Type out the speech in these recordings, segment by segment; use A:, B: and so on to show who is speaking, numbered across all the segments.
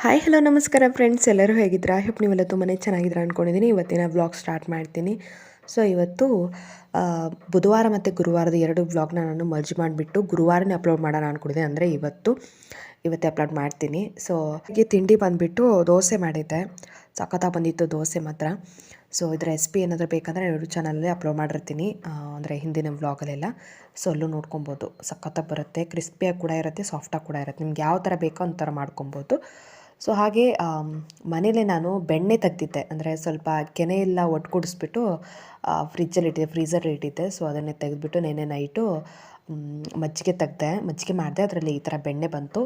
A: Hi hello ನಮಸ್ಕಾರ friends, ಎಲ್ಲರೂ ಹೇಗಿದ್ದೀರಾ? ಹೋಪ್ ನೀವೆಲ್ಲ ತುಂಬಾ ಚೆನ್ನಾಗಿದ್ದೀರಾ ಅಂದ್ಕೊಂಡಿದ್ದೀನಿ. ಇವತ್ತಿನ ವ್ಲಾಗ್ ಸ್ಟಾರ್ಟ್ ಮಾಡ್ತೀನಿ. ಸೊ ಇವತ್ತು ಬುಧವಾರ ಮತ್ತು ಗುರುವಾರದ 2 ವ್ಲಾಗ್ನ ನಾನು ಮರ್ಜ್ ಮಾಡಿಬಿಟ್ಟು ಗುರುವಾರನೇ ಅಪ್ಲೋಡ್ ಮಾಡೋಣ ಅಂದ್ಕೊಂಡಿದ್ದೆ. ಅಂದರೆ ಇವತ್ತೇ ಅಪ್ಲೋಡ್ ಮಾಡ್ತೀನಿ. ಸೊ ಹಾಗೆ ತಿಂಡಿ ಬಂದುಬಿಟ್ಟು ದೋಸೆ ಮಾಡಿದ್ದೆ. ಸಖತ್ತಾಗಿ ಬಂದಿತ್ತು ದೋಸೆ ಮಾತ್ರ. ಸೊ ಇದರ ರೆಸಿಪಿ ಏನಾದರೂ ಬೇಕಂದರೆ 2 ಚಾನಲಲ್ಲಿ ಅಪ್ಲೋಡ್ ಮಾಡಿರ್ತೀನಿ, ಅಂದರೆ ಹಿಂದಿನ ವ್ಲಾಗಲ್ಲೆಲ್ಲ. ಸೊ ಅಲ್ಲೂ ನೋಡ್ಕೊಬೋದು. ಸಖತ್ತಾಗಿ ಬರುತ್ತೆ, ಕ್ರಿಸ್ಪಿಯಾಗಿ ಕೂಡ ಇರುತ್ತೆ, ಸಾಫ್ಟಾಗಿ ಕೂಡ ಇರುತ್ತೆ. ನಿಮ್ಗೆ ಯಾವ ಥರ ಬೇಕೋ ಆ ಥರ ಮಾಡ್ಕೊಬೋದು. ಸೊ ಹಾಗೆ ಮನೇಲೇ ನಾನು ಬೆಣ್ಣೆ ತೆಗ್ದಿದ್ದೆ. ಅಂದರೆ ಸ್ವಲ್ಪ ಕೆನೆ ಎಲ್ಲ ಒಟ್ಟುಗೂಡಿಸ್ಬಿಟ್ಟು ಫ್ರೀಝರಲ್ಲಿ ಇಟ್ಟಿದ್ದೆ. ಸೊ ಅದನ್ನೇ ತೆಗೆದುಬಿಟ್ಟು ನೆನ್ನೆ ನೈಟು ಮಜ್ಜಿಗೆ ಮಾಡಿದೆ. ಅದರಲ್ಲಿ ಈ ಥರ ಬೆಣ್ಣೆ ಬಂತು.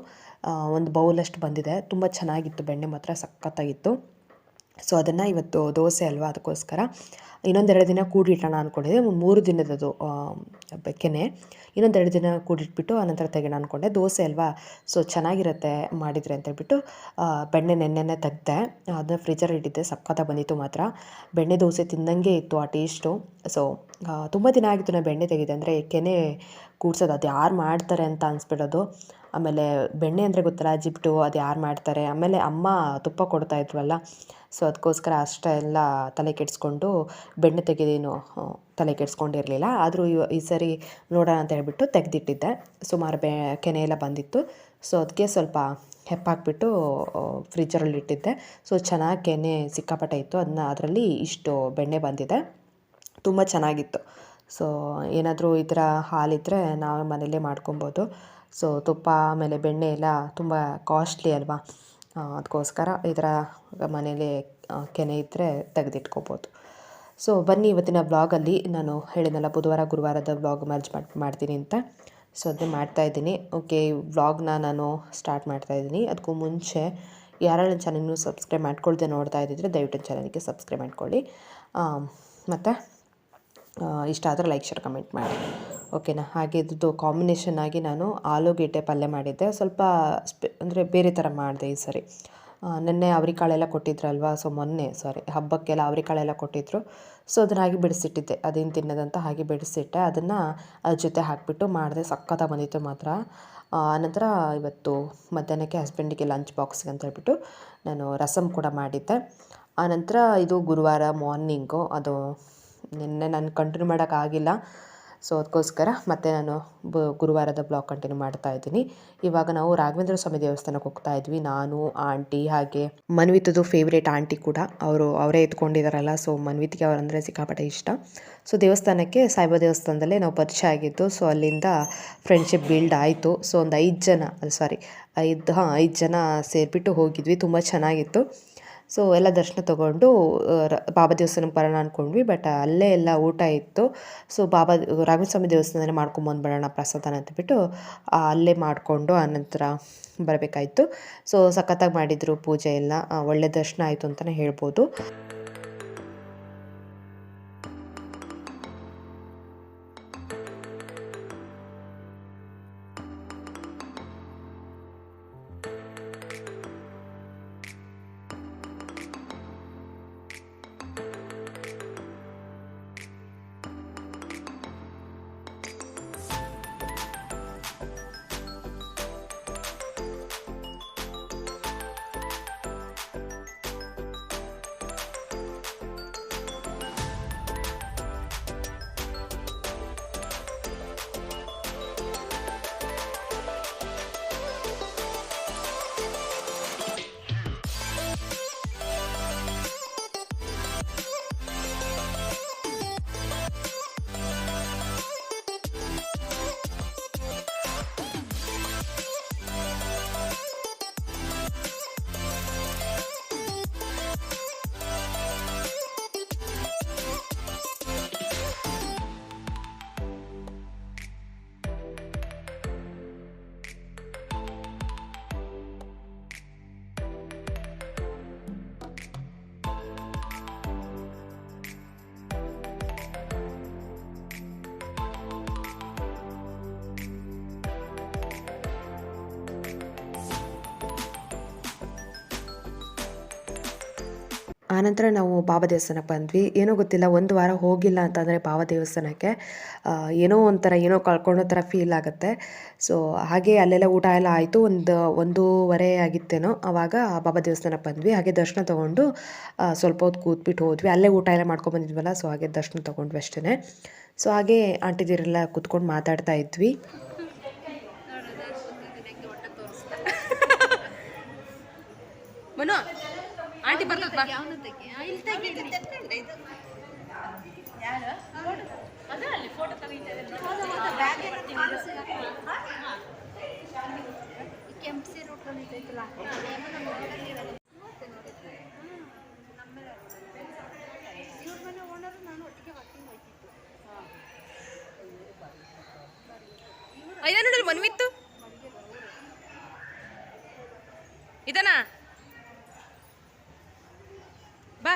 A: ಒಂದು ಬೌಲಷ್ಟು ಬಂದಿದೆ. ತುಂಬ ಚೆನ್ನಾಗಿತ್ತು, ಬೆಣ್ಣೆ ಮಾತ್ರ ಸಖತ್ತಾಗಿತ್ತು. ಸೊ ಅದನ್ನು ಇವತ್ತು ದೋಸೆ ಅಲ್ವಾ, ಅದಕ್ಕೋಸ್ಕರ ಇನ್ನೊಂದೆರಡು ದಿನ ಕೂಡಿಡೋಣ ಅಂದ್ಕೊಂಡಿದ್ದೆ. 3 ದಿನದದು ಕೆನೆ. ಇನ್ನೊಂದೆರಡು ದಿನ ಕೂಡಿಟ್ಬಿಟ್ಟು ಆನಂತರ ತೆಗೋಣ ಅಂದ್ಕೊಂಡೆ. ದೋಸೆ ಅಲ್ವಾ, ಸೊ ಚೆನ್ನಾಗಿರುತ್ತೆ ಮಾಡಿದರೆ ಅಂತೇಳ್ಬಿಟ್ಟು ಬೆಣ್ಣೆ ನೆನ್ನೆನೇ ತೆಗ್ದೆ. ಅದನ್ನ ಫ್ರಿಜ್ಜಲ್ಲಿ ಇಟ್ಟಿದ್ದೆ. ಸಖತ್ತಾಗಿ ಬಂದಿತ್ತು ಮಾತ್ರ. ಬೆಣ್ಣೆ ದೋಸೆ ತಿಂದಂಗೆ ಇತ್ತು ಆ ಟೇಸ್ಟು. ಸೊ ತುಂಬ ದಿನ ಆಗಿತ್ತು ನಾನು ಬೆಣ್ಣೆ ತೆಗೆದೆ. ಅಂದರೆ ಕೆನೆ ಕೂಡ್ಸೋದು ಅದು ಯಾರು ಮಾಡ್ತಾರೆ ಅಂತ ಅನಿಸ್ಬಿಡೋದು. ಆಮೇಲೆ ಬೆಣ್ಣೆ ಅಂದರೆ ಗೊತ್ತಲ್ಲ, ಜಿಪ್ಟು ಅದು ಯಾರು ಮಾಡ್ತಾರೆ. ಆಮೇಲೆ ಅಮ್ಮ ತುಪ್ಪ ಕೊಡ್ತಾಯಿದ್ವಲ್ಲ, ಸೊ ಅದಕ್ಕೋಸ್ಕರ ಅಷ್ಟೆಲ್ಲ ತಲೆ ಕೆಡಿಸ್ಕೊಂಡು ಬೆಣ್ಣೆ ತೆಗೆದೇನು ತಲೆ ಕೆಡಿಸ್ಕೊಂಡಿರಲಿಲ್ಲ. ಆದರೂ ಈ ಸರಿ ನೋಡೋಣ ಅಂತ ಹೇಳ್ಬಿಟ್ಟು ತೆಗೆದಿಟ್ಟಿದ್ದೆ. ಸುಮಾರು ಕೆನೆ ಎಲ್ಲ ಬಂದಿತ್ತು. ಸೊ ಅದಕ್ಕೆ ಸ್ವಲ್ಪ ಹೆಪ್ಪಾಕ್ಬಿಟ್ಟು ಫ್ರಿಜ್ಜರಲ್ಲಿ ಇಟ್ಟಿದ್ದೆ. ಸೊ ಚೆನ್ನಾಗಿ ಕೆನೆ ಸಿಕ್ಕಾಪಟ್ಟೆ ಇತ್ತು. ಅದರಲ್ಲಿ ಇಷ್ಟು ಬೆಣ್ಣೆ ಬಂದಿದೆ. ತುಂಬ ಚೆನ್ನಾಗಿತ್ತು. ಸೊ ಏನಾದರೂ ಈ ಥರ ಹಾಲಿದ್ದರೆ ನಾವೇ ಮನೆಯಲ್ಲೇ ಮಾಡ್ಕೊಬೋದು. ಸೊ ತುಪ್ಪ ಆಮೇಲೆ ಬೆಣ್ಣೆ ಎಲ್ಲ ತುಂಬ ಕಾಸ್ಟ್ಲಿ ಅಲ್ವಾ, ಅದಕ್ಕೋಸ್ಕರ ಈ ಥರ ಮನೇಲಿ ಕೆನೆ ಇದ್ದರೆ ತೆಗೆದಿಟ್ಕೋಬೋದು. ಸೊ ಬನ್ನಿ, ಇವತ್ತಿನ ವ್ಲಾಗಲ್ಲಿ ನಾನು ಹೇಳಿದ್ನಲ್ಲ ಬುಧವಾರ ಗುರುವಾರದ ವ್ಲಾಗ್ ಮರ್ಜ್ ಮಾಡ್ತೀನಿ ಅಂತ. ಸೊ ಅದನ್ನೇ ಮಾಡ್ತಾಯಿದ್ದೀನಿ. ಓಕೆ, ವ್ಲಾಗ್ನ ನಾನು ಸ್ಟಾರ್ಟ್ ಮಾಡ್ತಾಯಿದ್ದೀನಿ. ಅದಕ್ಕೂ ಮುಂಚೆ ಯಾರೆಲ್ಲ ಚಾನಲ್ನು ಸಬ್ಸ್ಕ್ರೈಬ್ ಮಾಡ್ಕೊಳ್ದೆ ನೋಡ್ತಾ ಇದ್ದಿದ್ರೆ ದಯವಿಟ್ಟು ಚಾನಲ್ಗೆ ಸಬ್ಸ್ಕ್ರೈಬ್ ಮಾಡ್ಕೊಳ್ಳಿ. ಮತ್ತು ಇಷ್ಟ ಆದರೆ ಲೈಕ್, ಶೇರ್, ಕಮೆಂಟ್ ಮಾಡಿ, ಓಕೆನಾ. ಹಾಗೆ ಇದ್ದು ಕಾಂಬಿನೇಷನ್ ಆಗಿ ನಾನು ಆಲೂಗೆಡ್ಡೆ ಪಲ್ಯ ಮಾಡಿದ್ದೆ. ಸ್ವಲ್ಪ ಅಂದರೆ ಬೇರೆ ಥರ ಮಾಡಿದೆ ಈ ಸರಿ. ನೆನ್ನೆ ಅವರೆಕಾಳೆಲ್ಲ ಕೊಟ್ಟಿದ್ರಲ್ವ, ಸೊ ಹಬ್ಬಕ್ಕೆಲ್ಲ ಅವರೆಕಾಳೆಲ್ಲ ಕೊಟ್ಟಿದ್ದರು. ಸೊ ಅದನ್ನು ಹಾಗೆ ಬಿಡಿಸಿಟ್ಟಿದ್ದೆ. ಅದೇನು ತಿನ್ನೋದಂತ ಹಾಗೆ ಬಿಡಿಸಿಟ್ಟೆ. ಅದನ್ನು ಅದ್ರ ಜೊತೆ ಹಾಕಿಬಿಟ್ಟು ಮಾಡಿದೆ. ಸಖತ್ತಾಗಿ ಬಂದಿತ್ತು ಮಾತ್ರ. ಆನಂತರ ಇವತ್ತು ಮಧ್ಯಾಹ್ನಕ್ಕೆ ಹಸ್ಬೆಂಡಿಗೆ ಲಂಚ್ ಬಾಕ್ಸ್ಗೆ ಅಂತ ಹೇಳ್ಬಿಟ್ಟು ನಾನು ರಸಮ್ ಕೂಡ ಮಾಡಿದ್ದೆ. ಆನಂತರ ಇದು ಗುರುವಾರ ಮಾರ್ನಿಂಗು. ಅದು ನಿನ್ನೆ ನಾನು ಕಂಟಿನ್ಯೂ ಮಾಡೋಕ್ಕಾಗಿಲ್ಲ. ಸೊ ಅದಕ್ಕೋಸ್ಕರ ಮತ್ತೆ ನಾನು ಗುರುವಾರದ ಬ್ಲಾಗ್ ಕಂಟಿನ್ಯೂ ಮಾಡ್ತಾಯಿದ್ದೀನಿ. ಇವಾಗ ನಾವು ರಾಘವೇಂದ್ರ ಸ್ವಾಮಿ ದೇವಸ್ಥಾನಕ್ಕೆ ಹೋಗ್ತಾ ಇದ್ವಿ. ನಾನು, ಆಂಟಿ, ಹಾಗೆ ಮನ್ವಿತದು ಫೇವ್ರೇಟ್ ಆಂಟಿ ಕೂಡ ಅವರೇ ಎತ್ಕೊಂಡಿದ್ದಾರಲ್ಲ. ಸೊ ಮನ್ವಿತಿಗೆ ಅವರಂದರೆ ಸಿಕ್ಕಾಪಟ್ಟೆ ಇಷ್ಟ. ಸೊ ದೇವಸ್ಥಾನಕ್ಕೆ ಸಾಯಿಬಾಬಾ ದೇವಸ್ಥಾನದಲ್ಲೇ ನಾವು ಪರಿಚಯ ಆಗಿದ್ದು. ಸೊ ಅಲ್ಲಿಂದ ಫ್ರೆಂಡ್ಶಿಪ್ ಬಿಲ್ಡ್ ಆಯಿತು. ಸೊ ಒಂದು 5 ಜನ ಸೇರಿಬಿಟ್ಟು ಹೋಗಿದ್ವಿ. ತುಂಬ ಚೆನ್ನಾಗಿತ್ತು. ಸೊ ಎಲ್ಲ ದರ್ಶನ ತೊಗೊಂಡು ಬಾಬಾ ದೇವಸ್ಥಾನಕ್ಕೆ ಬರೋಣ ಅಂದ್ಕೊಂಡ್ವಿ. ಬಟ್ ಅಲ್ಲೇ ಎಲ್ಲ ಊಟ ಇತ್ತು. ಸೊ ರಾಘವೇಂದ್ರ ಸ್ವಾಮಿ ದೇವಸ್ಥಾನದಲ್ಲೇ ಮಾಡ್ಕೊಂಬಂದ್ಬಿಡೋಣ ಪ್ರಸಾದನ ಅಂತಬಿಟ್ಟು ಅಲ್ಲೇ ಮಾಡಿಕೊಂಡು ಆನಂತರ ಬರಬೇಕಾಯಿತು. ಸೊ ಸಖತ್ತಾಗಿ ಮಾಡಿದರು ಪೂಜೆ ಎಲ್ಲ. ಒಳ್ಳೆ ದರ್ಶನ ಆಯಿತು ಅಂತಲೇ ಹೇಳ್ಬೋದು. ಆನಂತರ ನಾವು ಬಾಬಾ ದೇವಸ್ಥಾನಕ್ಕೆ ಬಂದ್ವಿ. ಏನೋ ಗೊತ್ತಿಲ್ಲ, ಒಂದು ವಾರ ಹೋಗಿಲ್ಲ ಅಂತಂದರೆ ಬಾಬಾ ದೇವಸ್ಥಾನಕ್ಕೆ ಏನೋ ಒಂಥರ ಏನೋ ಕಳ್ಕೊಳ್ಳೋ ಥರ ಫೀಲ್ ಆಗುತ್ತೆ. ಸೊ ಹಾಗೆ ಅಲ್ಲೆಲ್ಲ ಊಟ ಎಲ್ಲ ಆಯಿತು. ಒಂದೂವರೆ ಆಗಿತ್ತೇನೋ ಆವಾಗ ಬಾಬಾ ದೇವಸ್ಥಾನಕ್ಕೆ ಬಂದ್ವಿ. ಹಾಗೆ ದರ್ಶನ ತೊಗೊಂಡು ಸ್ವಲ್ಪ ಹೊತ್ತು ಕೂತ್ಬಿಟ್ಟು ಹೋದ್ವಿ. ಅಲ್ಲೇ ಊಟ ಎಲ್ಲ ಮಾಡ್ಕೊಂಬಂದಿದ್ವಲ್ಲ, ಸೊ ಹಾಗೆ ದರ್ಶನ ತೊಗೊಂಡ್ವಿ ಅಷ್ಟೇ. ಸೊ ಹಾಗೆ ಆಂಟಿದಿರೆಲ್ಲ ಕೂತ್ಕೊಂಡು ಮಾತಾಡ್ತಾ ಇದ್ವಿ. ಮನು ಆಂಟಿ ಬರ್ತದ ಬಾ. ಐದ ನೋಡಲ್ ಮನ್ವಿತ್ತು ಇದನಾ ಬಾ.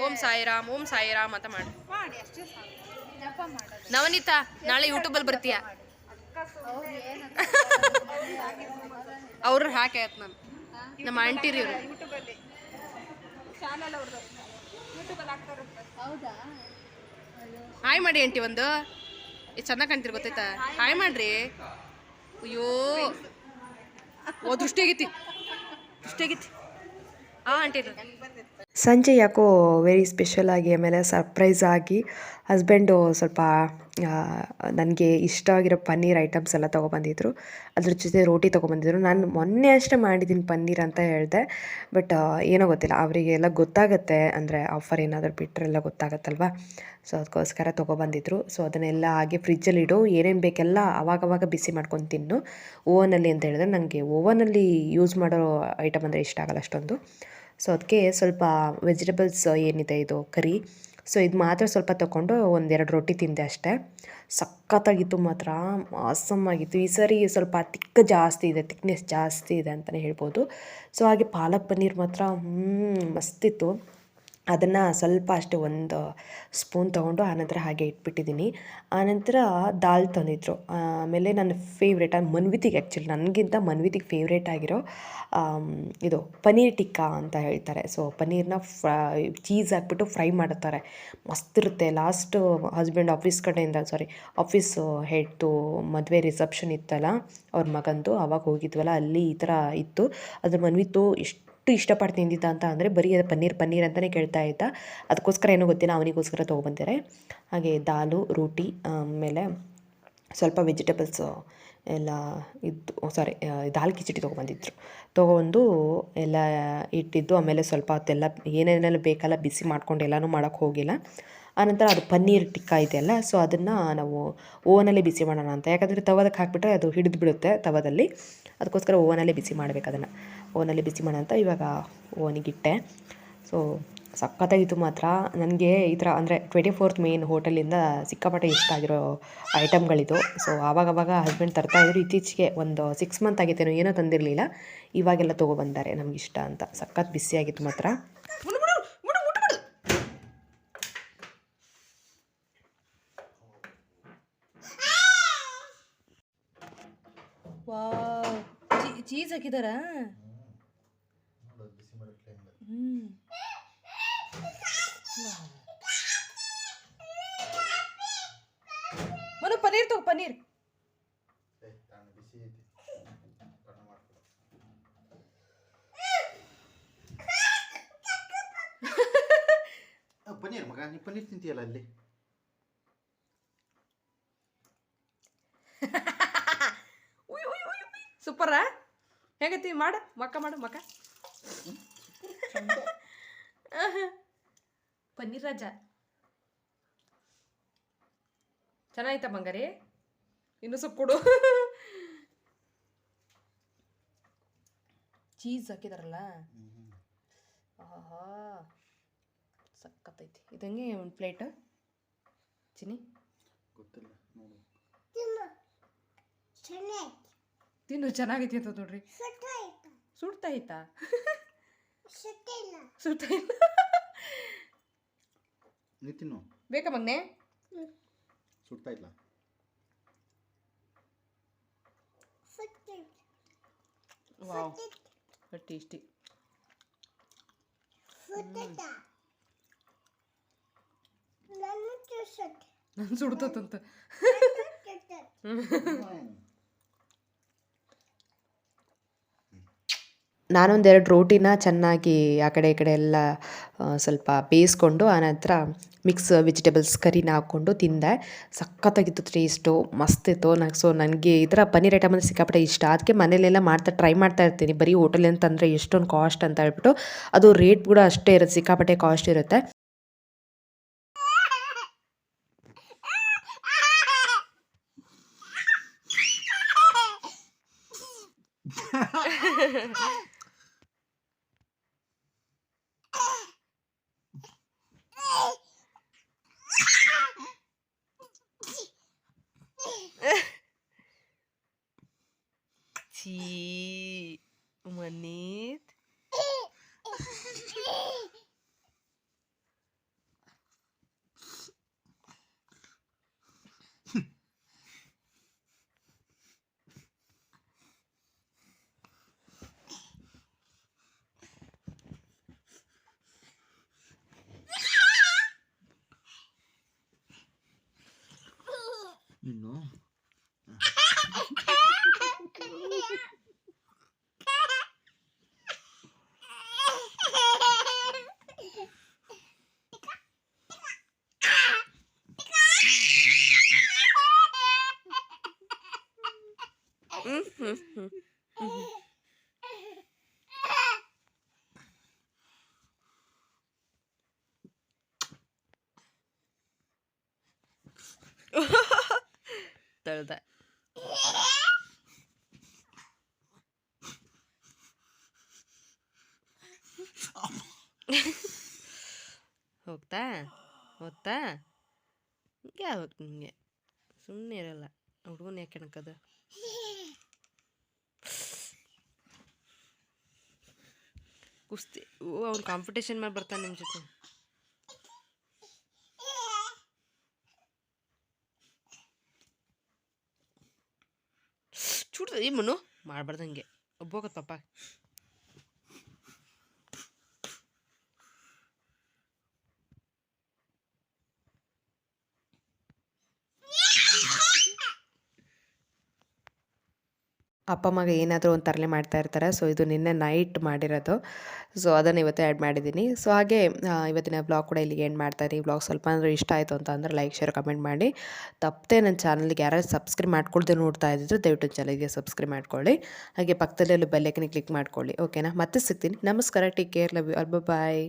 A: ಓಂ ಸಾಯಿರಾಮ್ ಓಂ ಸಾಯಿರಾಮ್ ಅಂತ ಮಾಡಿ. ನವನೀತಾ ನಾಳೆ ಯೂಟ್ಯೂಬಲ್ಲಿ ಬರ್ತೀಯ? ಅವ್ರು ಹಾಕೈತ್ ನಾನು ನಮ್ಮ ಆಂಟಿರಿ ಇವರು. ಹಾಯ್ ಮಾಡಿ ಆಂಟಿ, ಒಂದು ಎಷ್ಟು ಚೆನ್ನಾಗಿ ಕಾಣ್ತೀರಿ ಗೊತ್ತಾಯ್ತಾ? ಹಾಯ್ ಮಾಡ್ರಿ. ಅಯ್ಯೋ ಓ ದೃಷ್ಟಿ ಆಗೈತಿ ಆಂಟಿ. ಸಂಜೆ ಯಾಕೋ ವೆರಿ ಸ್ಪೆಷಲ್ ಆಗಿ, ಆಮೇಲೆ ಸರ್ಪ್ರೈಸ್ ಆಗಿ ಹಸ್ಬೆಂಡು ಸ್ವಲ್ಪ ನನಗೆ ಇಷ್ಟ ಆಗಿರೋ ಪನ್ನೀರ್ ಐಟಮ್ಸ್ ಎಲ್ಲ ತೊಗೊಬಂದಿದ್ರು. ಅದ್ರ ಜೊತೆ ರೋಟಿ ತೊಗೊಬಂದಿದ್ರು. ನಾನು ಮೊನ್ನೆ ಅಷ್ಟೇ ಮಾಡಿದ್ದೀನಿ ಪನ್ನೀರ್ ಅಂತ ಹೇಳಿದೆ, ಬಟ್ ಏನೋ ಗೊತ್ತಿಲ್ಲ, ಅವರಿಗೆಲ್ಲ ಗೊತ್ತಾಗುತ್ತೆ, ಅಂದರೆ ಆಫರ್ ಏನಾದರೂ ಬಿಟ್ಟರೆಲ್ಲ ಗೊತ್ತಾಗತ್ತಲ್ವ. ಸೊ ಅದಕ್ಕೋಸ್ಕರ ತೊಗೊಬಂದಿದ್ರು. ಸೊ ಅದನ್ನೆಲ್ಲ ಹಾಗೆ ಫ್ರಿಜ್ಜಲ್ಲಿಡು, ಏನೇನು ಬೇಕೆಲ್ಲ ಆವಾಗವಾಗ ಬಿಸಿ ಮಾಡ್ಕೊಂಡು ತಿನ್ನು ಓವನಲ್ಲಿ ಅಂತ ಹೇಳಿದ್ರೆ. ನನಗೆ ಓವನಲ್ಲಿ ಯೂಸ್ ಮಾಡೋ ಐಟಮ್ ಅಂದರೆ ಇಷ್ಟ ಆಗಲ್ಲ ಅಷ್ಟೊಂದು. ಸೊ ಅದಕ್ಕೆ ಸ್ವಲ್ಪ ವೆಜಿಟೇಬಲ್ಸ್ ಏನಿದೆ ಇದು ಕರಿ, ಸೊ ಇದು ಮಾತ್ರ ಸ್ವಲ್ಪ ತೊಗೊಂಡು ಒಂದೆರಡು ರೊಟ್ಟಿ ತಿಂದೆ ಅಷ್ಟೇ. ಸಖತ್ತಾಗಿತ್ತು ಮಾತ್ರ, ಆಸಮ್ಮಾಗಿತ್ತು. ಈ ಸರಿ ಸ್ವಲ್ಪ ಥಿಕ್ನೆಸ್ ಜಾಸ್ತಿ ಇದೆ ಅಂತಲೇ ಹೇಳ್ಬೋದು. ಸೊ ಹಾಗೆ ಪಾಲಕ್ ಪನ್ನೀರ್ ಮಾತ್ರ ಮಸ್ತಿತ್ತು. ಅದನ್ನು ಸ್ವಲ್ಪ ಅಷ್ಟೇ ಒಂದು ಸ್ಪೂನ್ ತೊಗೊಂಡು ಆನಂತರ ಹಾಗೆ ಇಟ್ಬಿಟ್ಟಿದ್ದೀನಿ. ಆನಂತರ ದಾಲ್ ತಂದಿದ್ರು. ಆಮೇಲೆ ನನ್ನ ಫೇವ್ರೇಟ್ ಮನ್ವಿತಿಗೆ, ಆ್ಯಕ್ಚುಲಿ ನನಗಿಂತ ಮನ್ವಿತಿಗೆ ಫೇವ್ರೇಟ್ ಆಗಿರೋ ಇದು ಪನ್ನೀರ್ ಟಿಕ್ಕಾ ಅಂತ ಹೇಳ್ತಾರೆ. ಸೊ ಪನ್ನೀರ್ನ ಚೀಸ್ ಹಾಕ್ಬಿಟ್ಟು ಫ್ರೈ ಮಾಡುತ್ತಾರೆ, ಮಸ್ತಿರುತ್ತೆ. ಲಾಸ್ಟು ಹಸ್ಬೆಂಡ್ ಆಫೀಸು ಹೆಡ್ದು ಮದುವೆ ರಿಸೆಪ್ಷನ್ ಇತ್ತಲ್ಲ ಅವ್ರ ಮಗಂದು, ಆವಾಗ ಹೋಗಿದ್ವಲ್ಲ, ಅಲ್ಲಿ ಈ ಥರ ಇತ್ತು. ಅದ್ರ ಮನ್ವಿತು ಇಷ್ಟಪಟ್ಟು ತಿಂದಿದ್ದ ಅಂತ ಅಂದರೆ ಬರೀ ಅದು ಪನ್ನೀರ್ ಅಂತಲೇ ಕೇಳ್ತಾ ಇದ್ದ. ಅದಕ್ಕೋಸ್ಕರ ಏನೋ ಗೊತ್ತಿಲ್ಲ, ಅವನಿಗೋಸ್ಕರ ತೊಗೊಬಂದಿದ್ದಾರೆ. ಹಾಗೆ ದಾಲು ರೋಟಿ, ಆಮೇಲೆ ಸ್ವಲ್ಪ ವೆಜಿಟೇಬಲ್ಸು ಎಲ್ಲ ಇದ್ದು, ದಾಲ್ ಕಿಚಡಿ ತೊಗೊಬಂದು ಎಲ್ಲ ಇಟ್ಟಿದ್ದು. ಆಮೇಲೆ ಸ್ವಲ್ಪ ಹೊತ್ತೆಲ್ಲ ಏನೇನೆಲ್ಲ ಬೇಕಲ್ಲ ಬಿಸಿ ಮಾಡ್ಕೊಂಡು ಎಲ್ಲನೂ ಮಾಡೋಕ್ಕೆ ಹೋಗಿಲ್ಲ. ಆನಂತರ ಅದು ಪನ್ನೀರ್ ಟಿಕ್ಕಾ ಇದೆಯಲ್ಲ, ಸೊ ಅದನ್ನು ನಾವು ಓವನಲ್ಲೇ ಬಿಸಿ ಮಾಡೋಣ ಅಂತ. ಯಾಕಂದರೆ ತವದಕ್ಕೆ ಹಾಕಿಬಿಟ್ರೆ ಅದು ಹಿಡಿದು ಬಿಡುತ್ತೆ ತವದಲ್ಲಿ, ಅದಕ್ಕೋಸ್ಕರ ಓವನಲ್ಲೇ ಬಿಸಿ ಮಾಡಬೇಕು. ಅದನ್ನು ಓವನಲ್ಲೇ ಬಿಸಿ ಮಾಡೋಣ ಅಂತ ಇವಾಗ ಓವನಿಗಿಟ್ಟೆ. ಸೊ ಸಖತ್ತಾಗಿತ್ತು ಮಾತ್ರ. ನನಗೆ ಈ ಥರ ಅಂದರೆ 24th ಮೇನ್ ಹೋಟೆಲಿಂದ ಸಿಕ್ಕಾಪಟ್ಟೆ ಇಷ್ಟ ಆಗಿರೋ ಐಟಮ್ಗಳಿದು. ಸೊ ಆವಾಗವಾಗ ಹಸ್ಬೆಂಡ್ ತರ್ತಾಯಿದ್ರು. ಇತ್ತೀಚೆಗೆ ಒಂದು 6 ಮಂತ್ ಆಗಿತ್ತೇನೋ, ಏನೋ ತಂದಿರಲಿಲ್ಲ, ಇವಾಗೆಲ್ಲ ತೊಗೊಬಂದಾರೆ ನಮಗಿಷ್ಟ ಅಂತ. ಸಖತ್ ಬಿಸಿಯಾಗಿತ್ತು ಮಾತ್ರ. ವಾವ್, ಚೀಸ್ ಹಾಕಿದಾರ. ಮನು ಪನ್ನೀರ್ ತಗೋ, ಪನ್ನೀರ್.
B: ಪನ್ನೀರ್ ಮಗ, ನೀ ಪನ್ನೀರ್ ತಿಂತೀಯಲ್ಲ ಅಲ್ಲಿ.
A: ಸೂಪರಾ? ಹೇಗೈತಿ? ಮಾಡು ಮಕ್ಕ, ಪನ್ನೀರ್ ರಾಜ ಚೆನ್ನಾಯ್ತಾ ಬಂಗಾರಿ? ಇನ್ನೂ ಸ್ವಲ್ಪ ಕೊಡು. ಚೀಸ್ ಹಾಕಿದಾರಲ್ಲ, ಆಹಾ ಸಕ್ಕತ್ತೈತಿ. ಇದಂಗೆ ಒಂದು ಪ್ಲೇಟ್ ಚಿನ್ನಿ
B: ಗೊತ್ತಿಲ್ಲ, ನೋಡು
A: ತಿನ್ನು, ಚೆನ್ನಾಗೈತಿ ಅಂತ ನೋಡ್ರಿ. ಸುಡ್ತಾ ಐತಾ? ಸುಡ್ತಾ ಇಲ್ಲ.
B: ನೀ ತಿನ್ನು.
A: ಬೇಕಾ ಮಗ್ನೆ?
B: ಸುಡ್ತಾ ಇಲ್ಲ.
A: Wow tasty. ನಾನು ಸುಡ್ತಂತ. ನಾನೊಂದೆರಡು ರೋಟಿನ ಚೆನ್ನಾಗಿ ಆ ಕಡೆ ಈ ಕಡೆ ಎಲ್ಲ ಸ್ವಲ್ಪ ಬೇಯಿಸ್ಕೊಂಡು ಆನಂತರ ಮಿಕ್ಸ್ ವೆಜಿಟೇಬಲ್ಸ್ ಕರಿನ ಹಾಕ್ಕೊಂಡು ತಿಂದೆ. ಸಖತ್ತಾಗಿತ್ತು ಟೇಸ್ಟು, ಮಸ್ತಿತ್ತು. ನನಗೆ ಈ ಥರ ಪನ್ನೀರ್ ಐಟಮ್ ಅಂದರೆ ಸಿಕ್ಕಾಪಟ್ಟೆ ಇಷ್ಟ. ಅದಕ್ಕೆ ಮನೇಲೆಲ್ಲ ಟ್ರೈ ಮಾಡ್ತಾ ಇರ್ತೀನಿ. ಬರೀ ಹೋಟೆಲ್ ಅಂತಂದರೆ ಎಷ್ಟೊಂದು ಕಾಸ್ಟ್ ಅಂತ ಹೇಳ್ಬಿಟ್ಟು, ಅದು ರೇಟ್ ಕೂಡ ಅಷ್ಟೇ ಇರುತ್ತೆ, ಸಿಕ್ಕಾಪಟ್ಟೆ ಕಾಸ್ಟ್ ಇರುತ್ತೆ. ಛೀ ಮನೀತ್.
B: ಇನ್ನು
A: ತಳ್ದೆ. ಹೋಗ್ತಾ ಹೋಗ್ತಾ ಹಿಂಗೆ ಆಗುತ್ತೆ ನಿಮಗೆ. ಸುಮ್ಮನೆ ಇರಲ್ಲ ಹುಡುಗನ ಯಾಕೆ ಕೆಣಕದು. ಕುಸ್ತಿ ಅವ್ನು ಕಾಂಪಿಟೇಷನ್ ಮಾಡಿ ಬರ್ತಾನೆ ನಿಮ್ಮ ಜೊತೆ. ಚೂಡ್ದ ಈ ಮನು ಮಾಡ್ಬಾರ್ದಂಗೆ ಒಬ್ಬೋಗತ್ತಪ್ಪ. ಅಪ್ಪ ಮಗ ಏನಾದರೂ ಒಂದು ತರಲೆ ಮಾಡ್ತಾ ಇರ್ತಾರೆ. ಸೊ ಇದು ನಿನ್ನೆ ನೈಟ್ ಮಾಡಿರೋದು. ಸೊ ಅದನ್ನು ಇವತ್ತು ಆ್ಯಡ್ ಮಾಡಿದ್ದೀನಿ. ಸೊ ಹಾಗೆ ಇವತ್ತಿನ ಬ್ಲಾಗ್ ಕೂಡ ಇಲ್ಲಿಗೆ ಎಂಡ್ ಮಾಡ್ತಾಯಿದ್ದೀನಿ. ಬ್ಲಾಗ್ ಸ್ವಲ್ಪ ಅಂದರೆ ಇಷ್ಟ ಆಯಿತು ಅಂತ ಅಂದರೆ ಲೈಕ್ ಶೇರ್ ಕಮೆಂಟ್ ಮಾಡಿ. ತಪ್ಪದೆ ನನ್ನ ಚಾನಲ್ಗೆ ಯಾರು ಸಬ್ಸ್ಕ್ರೈಬ್ ಮಾಡ್ಕೊಳ್ದೆ ನೋಡ್ತಾ ಇದ್ದಿದ್ರೆ ದಯವಿಟ್ಟು ಚಾನಲ್ಗೆ ಸಬ್ಸ್ಕ್ರೈಬ್ ಮಾಡ್ಕೊಳ್ಳಿ. ಹಾಗೆ ಪಕ್ಕದಲ್ಲೂ ಬೆಲ್ ಐಕನ್ ಕ್ಲಿಕ್ ಮಾಡ್ಕೊಳ್ಳಿ. ಓಕೆನಾ? ಮತ್ತೆ ಸಿಗ್ತೀನಿ. ನಮಸ್ಕಾರ. Take care. Love you all. Bye.